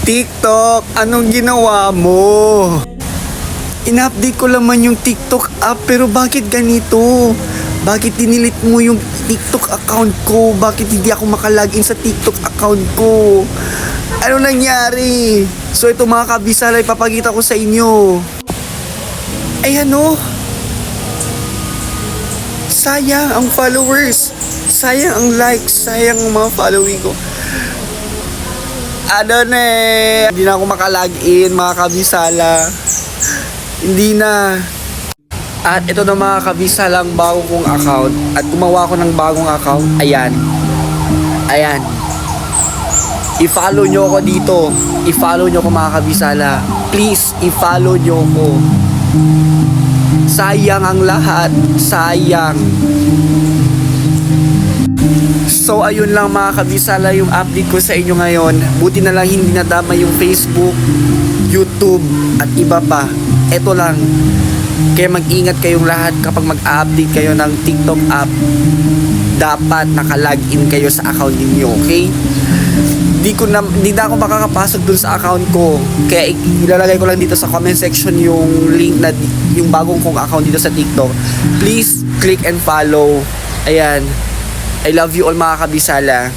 TikTok, anong ginawa mo? In-update ko naman yung TikTok app pero bakit ganito? Bakit dinilit mo yung TikTok account ko? Bakit hindi ako makalagin sa TikTok account ko? Ano nangyari? So ito mga kabisala, ipapakita ko sa inyo. Ay ano? Sayang ang followers. Sayang ang likes. Sayang ang mga following ko. Ano na eh. Hindi na ako makalagin mga kabisala. Hindi na. At ito na mga kabisala ang bago kong account. At gumawa ko ng bagong account. Ayan. Ayan. I-follow nyo ako dito. I-follow nyo ako mga kabisala. Please, i-follow nyo ako. Sayang ang lahat. Sayang. So ayun lang mga kabisala yung update ko sa inyo ngayon. Buti na lang hindi nadama yung Facebook, YouTube at iba pa. Ito lang. Kaya mag-ingat kayong lahat kapag mag-update kayo ng TikTok app. Dapat naka-login kayo sa account niyo, okay? Hindi na ako makakapasok dun sa account ko. Kaya ilalagay ko lang dito sa comment section yung link na yung bagong kong account dito sa TikTok. Please click and follow. Ayan. I love you all mga kabisala.